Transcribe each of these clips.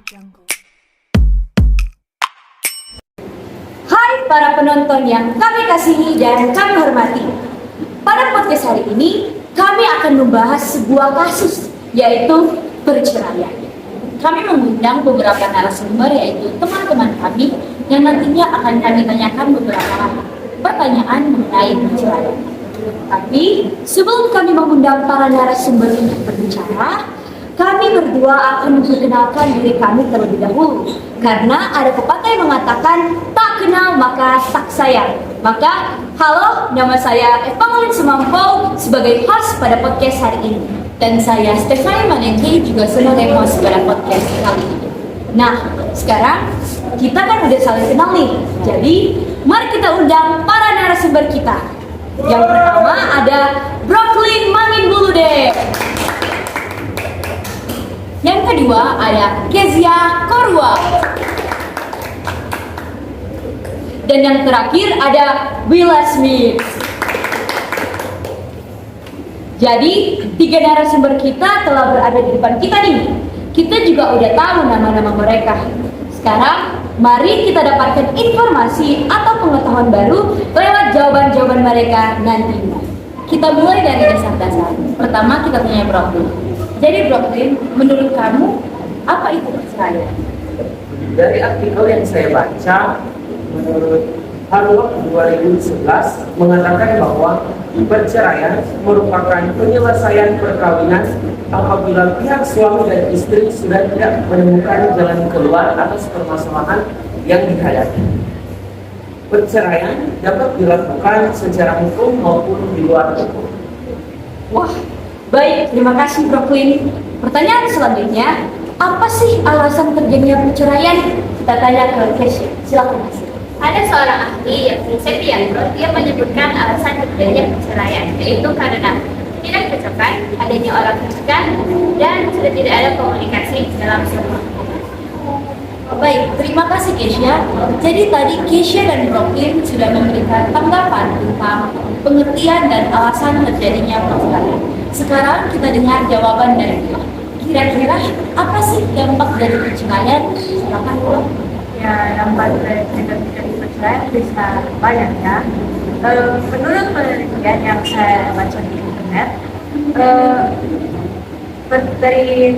Hai para penonton yang kami kasihi dan kami hormati. Pada podcast hari ini, kami akan membahas sebuah kasus, yaitu perceraian. Kami mengundang beberapa narasumber, yaitu teman-teman kami yang nantinya akan kami tanyakan beberapa pertanyaan mengenai perceraian. Tapi sebelum kami mengundang para narasumber untuk berbicara, kami berdua akan memperkenalkan diri kami terlebih dahulu. Karena ada pepatah yang mengatakan, tak kenal maka tak sayang. Maka, halo, nama saya Eva Maulin Semampau sebagai host pada podcast hari ini. Dan saya Stefani Manengki juga sebagai host pada podcast kali ini. Nah, sekarang kita kan udah saling kenal nih. Jadi, mari kita undang para narasumber kita. Yang pertama ada Brooklyn Mangin Bulude. Yang kedua ada Kezia Korwa. Dan yang terakhir ada Willa Smith. Jadi, tiga narasumber kita telah berada di depan kita nih. Kita juga udah tahu nama-nama mereka. Sekarang, mari kita dapatkan informasi atau pengetahuan baru lewat jawaban-jawaban mereka nantinya. Kita mulai dari dasar-dasar. Pertama, kita tanya Brooklyn. Jadi Brooklyn, menurut kamu, apa itu perceraian? Dari artikel yang saya baca, menurut Harvard 2011 mengatakan bahwa perceraian merupakan penyelesaian perkawinan apabila pihak suami dan istri sudah tidak menemukan jalan keluar atas permasalahan yang dihadapi. Perceraian dapat dilakukan secara hukum maupun di luar hukum. Wah, baik, terima kasih Brooklyn. Pertanyaan selanjutnya, apa sih alasan terjadinya perceraian? Kita tanya ke Kezia, silakan Kezia. Ada seorang ahli yakni Septiandro, dia menyebutkan alasan terjadinya perceraian yaitu karena tidak kecocokan, adanya orang ketiga, dan sudah tidak ada komunikasi dalam sebuah hubungan. Baik, terima kasih Kezia. Jadi tadi Kezia dan Brooklyn sudah memberikan tanggapan tentang pengertian dan alasan terjadinya perceraian. Sekarang kita dengar jawaban dari Willa. Kira-kira apa sih dampak dari perceraian? Silakan Willa. Ya, dampak dari perceraian bisa banyak ya. Menurut penelitian yang saya baca di internet, dari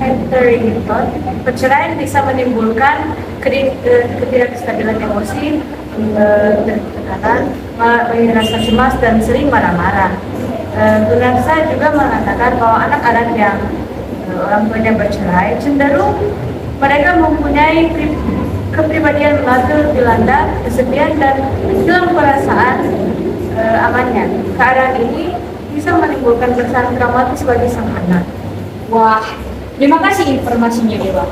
Hunter Hinton, perceraian bisa menimbulkan ketidakstabilan emosi, tekanan, rasa cemas dan sering marah-marah. Gunaksa juga mengatakan bahwa anak-anak yang orang tuanya bercerai cenderung mereka mempunyai kepribadian labil, dilanda kesedihan dan hilang perasaan amannya. Keadaan ini bisa menimbulkan kesan traumatis bagi sang anak. Wah, terima kasih informasinya Willa.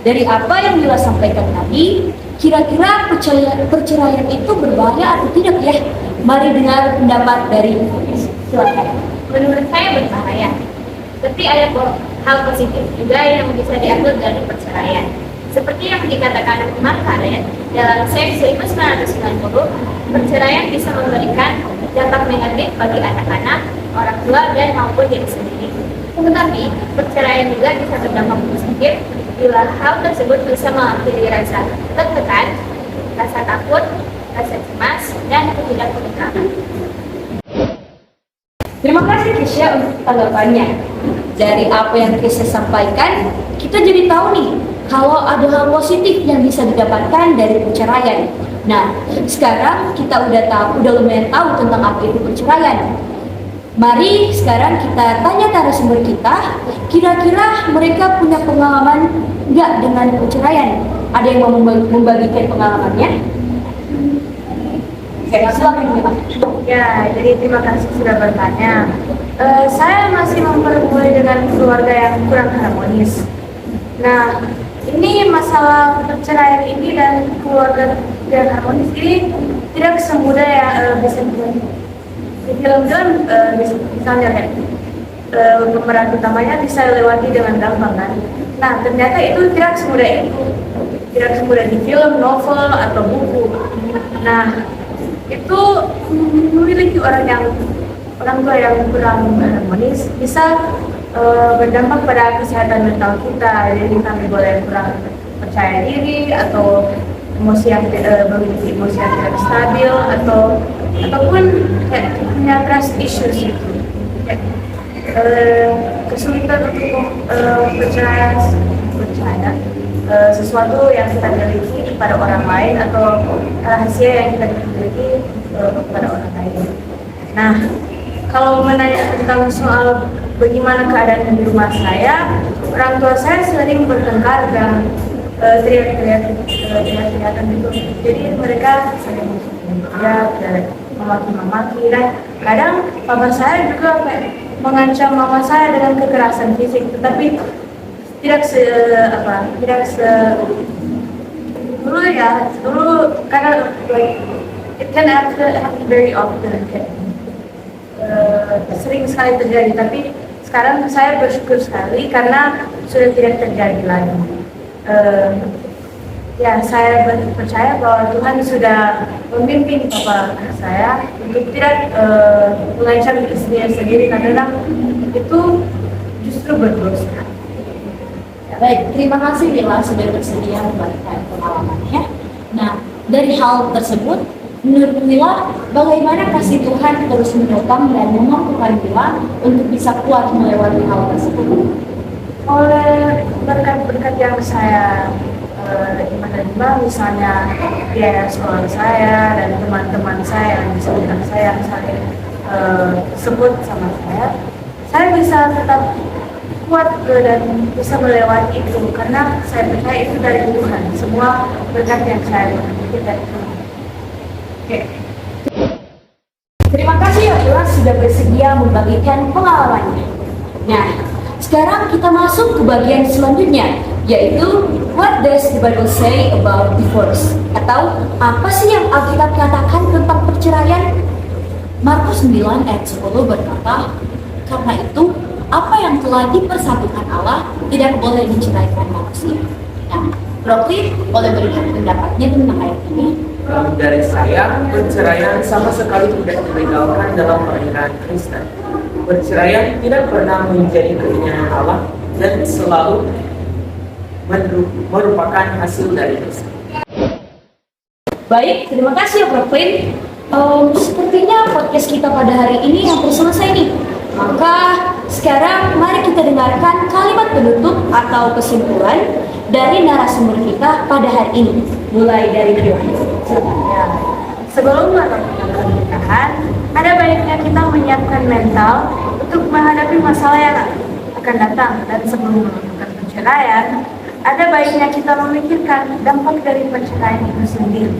Dari apa yang Willa sampaikan tadi, kira-kira perceraian itu berbahaya atau tidak ya? Mari dengar pendapat dari silakan. Menurut saya berbahaya. Tapi ada hal positif juga yang bisa diambil dari perceraian. Seperti yang dikatakan Mark Karen dalam Sex 1990, perceraian bisa memberikan dampak negatif bagi anak-anak, orang tua, dan maupun diri sendiri. Tetapi, perceraian juga bisa berdampak positif bila hal tersebut bisa mengakhiri rasa tertekan, rasa takut, rasa cemas, dan ketidakpeka. Terima kasih Kezia untuk tanggapannya. Dari apa yang Kezia sampaikan, kita jadi tahu nih kalau ada hal positif yang bisa didapatkan dari perceraian. Nah, sekarang kita udah lumayan tahu tentang apa itu perceraian. Mari sekarang kita tanya narasumber kita, kira-kira mereka punya pengalaman nggak dengan perceraian? Ada yang mau membagikan pengalamannya? Silakan Pak. Ya, jadi terima kasih sudah bertanya. Saya masih memperoleh dengan keluarga yang kurang harmonis. Nah, ini masalah perceraian ini dan keluarga yang harmonis ini tidak semudah yang bisa di film-film misalnya kan pemeran utamanya bisa lewati dengan gampang kan. Nah, ternyata itu tidak semudah itu, tidak semudah di film, novel atau buku. Nah, itu memiliki orang tua yang kurang harmonis bisa berdampak pada kesehatan mental kita. Jadi kami boleh kurang percaya diri atau emosi yang memiliki emosi yang tidak stabil ataupun kayak punya trust issues gitu. Kesulitan untuk percaya sesuatu yang kita miliki pada orang lain atau rahasia yang kita miliki kepada orang lain. Nah, kalau menanya tentang soal bagaimana keadaan di rumah saya, orang tua saya sering bertengkar dan teriak-teriakan gitu. Jadi mereka sering teriak dan memaki-maki, dan kadang papa saya juga kayak mengancam mama saya dengan kekerasan fisik, tetapi tidak se dulu karena like it can happen very often, kayak sering sekali terjadi, tapi sekarang saya bersyukur sekali karena sudah tidak terjadi lagi. Ya, saya percaya bahwa Tuhan sudah memimpin papa saya untuk tidak mengancam istrinya sendiri karena itu justru berdosa. Baik, terima kasih Mila sudah bersedia membagikan pengalamannya. Nah, dari hal tersebut, menurut Mila, bagaimana kasih Tuhan terus menopang dan memampukan Mila untuk bisa kuat melewati hal tersebut? Oleh berkat-berkat yang saya terima, misalnya biaya sekolah saya dan teman-teman saya yang bisa saya sebut sama saya bisa tetap kuat dan bisa melewati itu karena saya percaya itu dari Tuhan. Semua berkat yang saya miliki dari Tuhan. Oke. Terima kasih ya Mila sudah bersedia membagikan pengalamannya. Nah, sekarang kita masuk ke bagian selanjutnya, yaitu What does the Bible say about divorce? Atau apa sih yang Alkitab katakan tentang perceraian? Markus 9 ayat 10 berkata, karena itu apa yang telah dipersatukan Allah tidak boleh diceraikan manusia. Nah, Rocky boleh berikan pendapatnya tentang ayat ini? Dari saya, perceraian sama sekali tidak dilegalkan dalam perayaan Kristen. Perceraian tidak pernah menjadi keinginan Allah dan selalu merupakan hasil dari dosa. Baik, terima kasih ya Prof. Quinn. Sepertinya podcast kita pada hari ini hampir selesai nih. Maka sekarang mari kita dengarkan kalimat penutup atau kesimpulan dari narasumber kita pada hari ini. Mulai dari Johan. Ya. Sebelum melakukan pernikahan, ada baiknya kita menyiapkan mental untuk menghadapi masalah yang akan datang, dan sebelum melakukan perceraian, ada baiknya kita memikirkan dampak dari perceraian itu sendiri.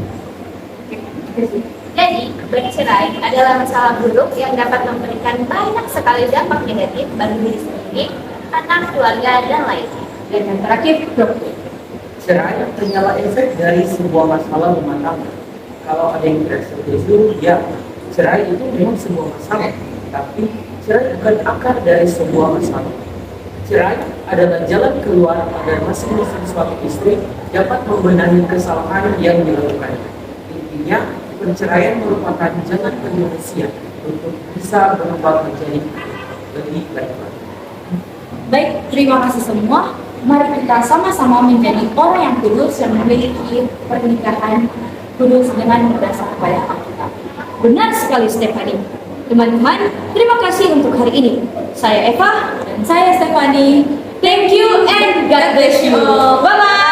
Jadi, bercerai adalah masalah buruk yang dapat memberikan banyak sekali dampak negatif bagi diri sendiri, anak, keluarga, dan lainnya. Dan yang terakhir, Prof. Cerai hanyalah efek dari sebuah masalah rumah tangga. Kalau ada yang tidak setuju, ya, cerai itu memang sebuah masalah, tapi cerai bukan akar dari sebuah masalah. Cerai adalah jalan keluar agar masing-masing suami istri dapat membenahi kesalahan yang dilakukan. Intinya, perceraian merupakan jalan manusia untuk bisa berubah menjadi lebih baik. Baik, terima kasih semua. Mari kita sama-sama menjadi orang yang kudus yang memiliki pernikahan kudus dengan berdasar kepada Alkitab. Benar sekali Stephanie. Teman-teman, terima kasih untuk hari ini. Saya Eva dan saya Stephanie. Thank you and God bless you. Bye-bye.